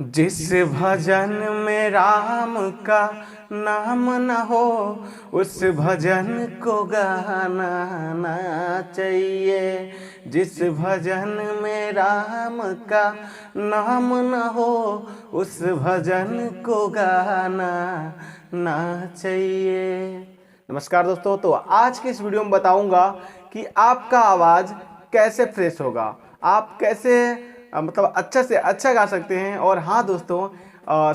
जिस भजन में राम का नाम न हो उस भजन को गाना ना चाहिए। जिस भजन में राम का नाम न हो उस भजन को गाना ना चाहिए। नमस्कार दोस्तों, तो आज के इस वीडियो में बताऊंगा कि आपका आवाज़ कैसे फ्रेश होगा, आप कैसे मतलब अच्छा से अच्छा गा सकते हैं। और हाँ दोस्तों,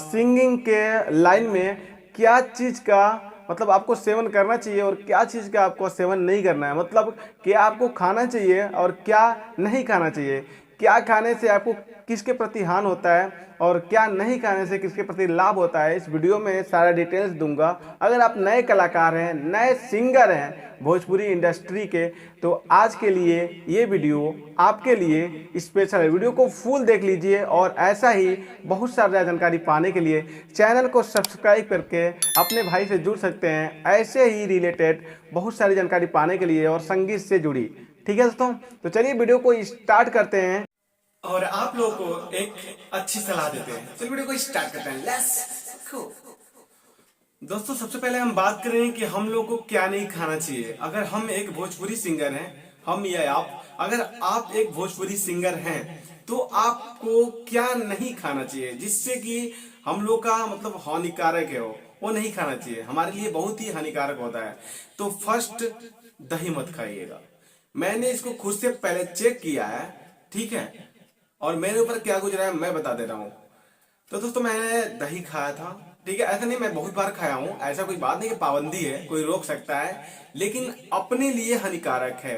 सिंगिंग के लाइन में क्या चीज़ का मतलब आपको सेवन करना चाहिए और क्या चीज़ का आपको सेवन नहीं करना है, मतलब क्या आपको खाना चाहिए और क्या नहीं खाना चाहिए, क्या खाने से आपको किसके प्रति हानि होता है और क्या नहीं खाने से किसके प्रति लाभ होता है, इस वीडियो में सारा डिटेल्स दूंगा। अगर आप नए कलाकार हैं, नए सिंगर हैं भोजपुरी इंडस्ट्री के, तो आज के लिए ये वीडियो आपके लिए स्पेशल है। वीडियो को फुल देख लीजिए और ऐसा ही बहुत सारा जानकारी पाने के लिए चैनल को सब्सक्राइब करके अपने भाई से जुड़ सकते हैं, ऐसे ही रिलेटेड बहुत सारी जानकारी पाने के लिए और संगीत से जुड़ी। ठीक है दोस्तों, तो चलिए वीडियो को स्टार्ट करते हैं और आप लोगों को एक अच्छी सलाह देते हैं। चलिए वीडियो को स्टार्ट करते हैं, लेट्स गो। दोस्तों, सबसे पहले हम बात करें कि हम लोग को क्या नहीं खाना चाहिए। अगर हम एक भोजपुरी सिंगर हैं, हम या आप, अगर आप एक भोजपुरी सिंगर हैं तो आपको क्या नहीं खाना चाहिए जिससे कि हम लोग का मतलब हानिकारक है, वो नहीं खाना चाहिए, हमारे लिए बहुत ही हानिकारक होता है। तो फर्स्ट, दही मत खाइएगा। मैंने इसको खुद से पहले चेक किया है, ठीक है, और मेरे ऊपर क्या गुजरा है मैं बता दे रहा हूँ। तो दोस्तों, मैंने दही खाया था, ठीक है, ऐसा नहीं मैं बहुत बार खाया हूं, ऐसा कोई बात नहीं कि पाबंदी है, कोई रोक सकता है, लेकिन अपने लिए हानिकारक है।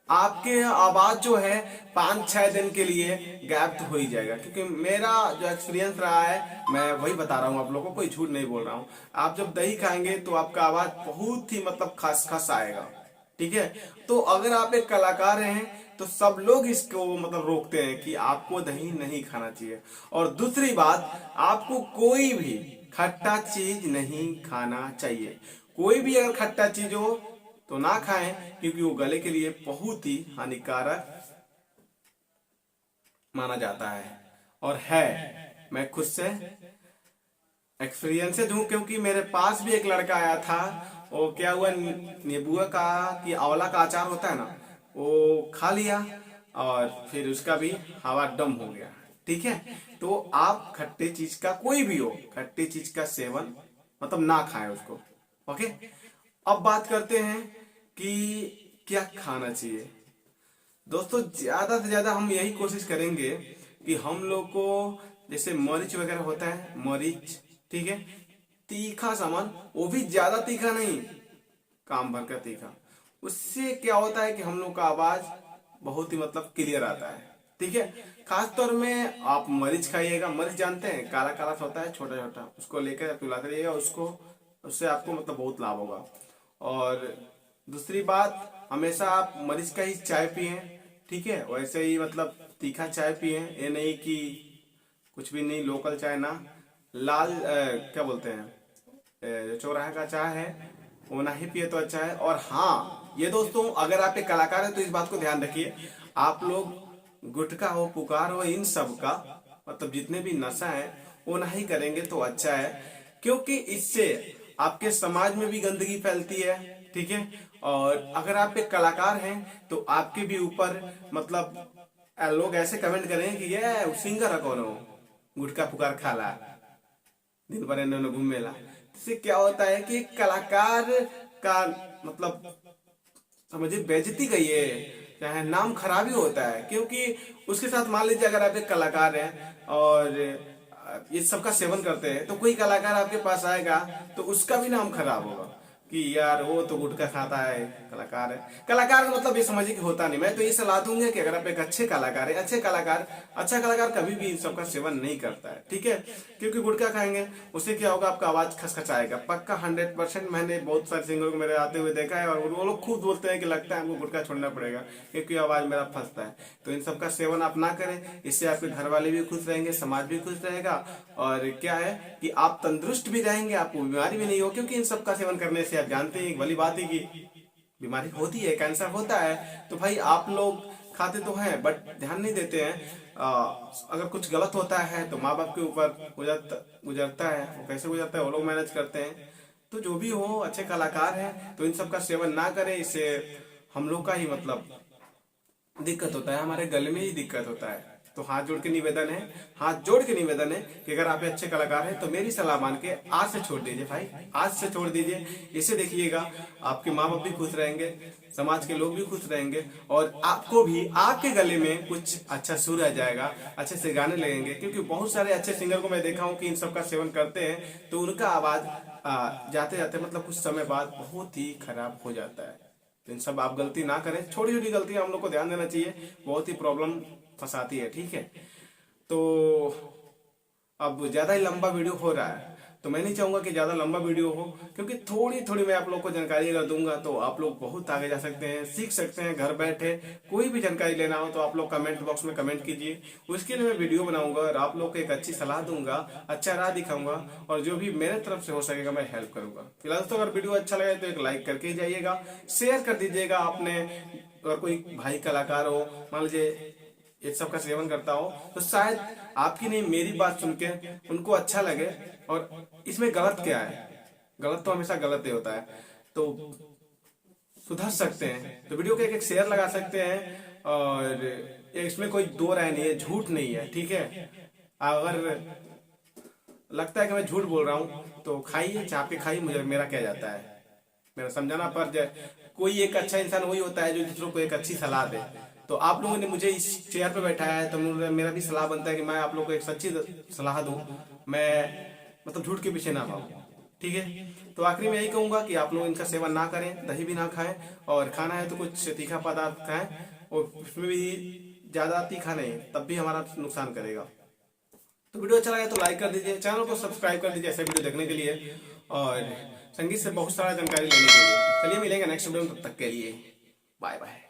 आपके आवाज जो है 5-6 दिन के लिए गैप तो हो ही जाएगा, क्योंकि मेरा जो एक्सपीरियंस रहा है मैं वही बता रहा हूँ आप लोगों को, कोई झूठ नहीं बोल रहा हूँ। आप जब दही खाएंगे तो आपका आवाज बहुत ही मतलब खस खस आएगा, ठीक है। तो अगर आप एक कलाकार हैं तो सब लोग इसको मतलब रोकते हैं कि आपको दही नहीं खाना चाहिए। और दूसरी बात, आपको कोई भी खट्टा चीज नहीं खाना चाहिए। कोई भी अगर खट्टा चीज हो तो ना खाएं, क्योंकि वो गले के लिए बहुत ही हानिकारक माना जाता है। और है, मैं खुद से एक्सपीरियंसेस हूँ, क्योंकि मेरे पास भी एक लड़का आया था। वो क्या हुआ, नींबू का कि आंवला का अचार होता है ना, वो खा लिया और फिर उसका भी हवा दम हो गया, ठीक है। तो आप खट्टे चीज का, कोई भी हो, खट्टे चीज का सेवन मतलब ना खाएं उसको, ओके। अब बात करते हैं कि क्या खाना चाहिए। दोस्तों, ज्यादा से ज्यादा हम यही कोशिश करेंगे कि हम लोग को जैसे मरीच वगैरह होता है, मरीच, ठीक है, तीखा सामान, वो भी ज्यादा तीखा नहीं, काम भर का तीखा। उससे क्या होता है कि हम लोग का आवाज बहुत ही मतलब क्लियर आता है, ठीक है। खास तौर में आप मरीच खाइएगा। मरीच जानते हैं, काला काला सा होता है, छोटा छोटा, उसको लेकर पिलाते रहिएगा उसको, उससे आपको मतलब बहुत लाभ होगा। और दूसरी बात, हमेशा आप मरीच का ही चाय पिए, ठीक है, वैसे ही मतलब तीखा चाय पिए, ये नहीं कि कुछ भी नहीं, लोकल चाय ना, लाल क्या बोलते हैं, जो चौराहे का चाय है वो ना ही पिए तो अच्छा है। और हाँ ये दोस्तों, अगर आप एक कलाकार हैं तो इस बात को ध्यान रखिए, आप लोग गुटखा हो, पुकार हो, इन सब का मतलब जितने भी नशा है वो नहीं करेंगे तो अच्छा है, क्योंकि इससे आपके समाज में भी गंदगी फैलती है, ठीक है। और अगर आप एक कलाकार हैं तो आपके भी ऊपर मतलब लोग ऐसे कमेंट करेंगे कि ये सिंगर है कौन हो, गुटखा पुकार खाला, दिन भर इन्होंने घूमेला। इससे क्या होता है कि कलाकार का मतलब समझिए बेइज्जती गई है, चाहे नाम खराब ही होता है। क्योंकि उसके साथ मान लीजिए अगर आप एक कलाकार हैं और ये सबका सेवन करते हैं, तो कोई कलाकार आपके पास आएगा तो उसका भी नाम खराब होगा कि यार वो तो गुटखा खाता है, कलाकार है। कलाकार का मतलब ये समझिए कि होता नहीं। मैं तो ये सलाह दूंगा कि अगर आप एक अच्छे कलाकार है, अच्छा कलाकार कभी भी इन सबका सेवन नहीं करता है, ठीक है। क्योंकि गुटखा खाएंगे उससे क्या होगा, आपका आवाज खचखचाएगा पक्का 100%। मैंने बहुत सारे सिंगरों को मेरे आते हुए देखा है और वो लोग खुद बोलते हैं कि लगता है हमको गुटखा छोड़ना पड़ेगा क्योंकि आवाज मेरा फंसता है। तो इन सबका सेवन आप ना करें, इससे आपके घर वाले भी खुश रहेंगे, समाज भी खुश रहेगा, और क्या है कि आप तंदुरुस्त भी रहेंगे, आपको बीमारी भी नहीं हो। क्योंकि इन सबका सेवन करने से आप जानते हैं, एक भली बात है कि बीमारी होती है, कैंसर होता है। तो भाई आप लोग खाते तो हैं बट ध्यान नहीं देते हैं। अगर कुछ गलत होता है तो माँ बाप के ऊपर गुजरता है, वो कैसे गुजरता है वो लोग मैनेज करते हैं। तो जो भी हो, अच्छे कलाकार हैं तो इन सब का सेवन ना करें, इससे हम लोग का ही मतलब दिक्कत होता है, हमारे गले में ही दिक्कत होता है। तो हाथ जोड़ के निवेदन है, हाथ जोड़ के निवेदन है कि अगर आप अच्छे कलाकार हैं तो मेरी सलाह मान के आज से छोड़ दीजिए भाई, आज से छोड़ दीजिए। इसे देखिएगा, आपके माँ बाप भी खुश रहेंगे, समाज के लोग भी खुश रहेंगे, और आपको भी आपके गले में कुछ अच्छा सुर आ जाएगा, अच्छे से गाने लगेंगे। क्योंकि बहुत सारे अच्छे सिंगर को मैं देखा हूँ कि इन सब का सेवन करते हैं तो उनका आवाज जाते जाते मतलब कुछ समय बाद बहुत ही खराब हो जाता है। तो इन सब आप गलती ना करें, छोटी छोटी गलतियां हम लोग को ध्यान देना चाहिए, बहुत ही प्रॉब्लम फंसाती है। ठीक है, तो अब ज्यादा ही लंबा वीडियो हो रहा है तो मैं नहीं चाहूंगा कि ज्यादा लंबा वीडियो हो, क्योंकि थोड़ी थोड़ी मैं आप लोग को जानकारी अगर दूंगा तो आप लोग बहुत आगे जा सकते हैं, सीख सकते हैं घर बैठे। कोई भी जानकारी लेना हो तो आप लोग कमेंट बॉक्स में कमेंट कीजिए, उसके लिए मैं वीडियो बनाऊंगा और आप लोग को एक अच्छी सलाह दूंगा, अच्छा राह दिखाऊंगा, और जो भी मेरे तरफ से हो सकेगा मैं हेल्प करूंगा। फिलहाल तो अगर वीडियो अच्छा लगे तो एक लाइक करके ही जाइएगा, शेयर कर दीजिएगा। आपने अगर कोई भाई कलाकार हो, मान लीजिए ये सब का सेवन करता हो, तो शायद आपकी नहीं मेरी बात सुन के उनको अच्छा लगे। और इसमें गलत क्या है, गलत तो हमेशा गलत ही होता है, तो सुधर सकते हैं। तो वीडियो को एक एक शेयर लगा सकते हैं, और इसमें कोई दो राय नहीं है, झूठ नहीं है। ठीक है, अगर लगता है कि मैं झूठ बोल रहा हूँ तो खाइए, चाप के खाइए, मुझे मेरा क्या जाता है, मेरा समझाना पर जाए। कोई एक अच्छा इंसान वही होता है जो दूसरों को एक अच्छी सलाह दे। तो आप लोगों ने मुझे इस चेयर पे बैठाया है तो मेरा भी सलाह बनता है कि मैं आप लोगों को एक सच्ची सलाह दूं, मैं मतलब झूठ के पीछे ना भागूं। ठीक है, तो आखिरी में यही कहूंगा कि आप लोग इनका सेवन ना करें, दही भी ना खाएं, और खाना है तो कुछ तीखा पदार्थ खाएं, और उसमें भी ज्यादा तीखा नहीं, तब भी हमारा नुकसान करेगा। तो वीडियो अच्छा लगा तो लाइक कर दीजिए, चैनल को सब्सक्राइब कर दीजिए ऐसे वीडियो देखने के लिए, और संगीत से बहुत सारा जानकारी लेने के लिए। चलिए मिलेंगे नेक्स्ट वीडियो में, तब तक के लिए बाय बाय।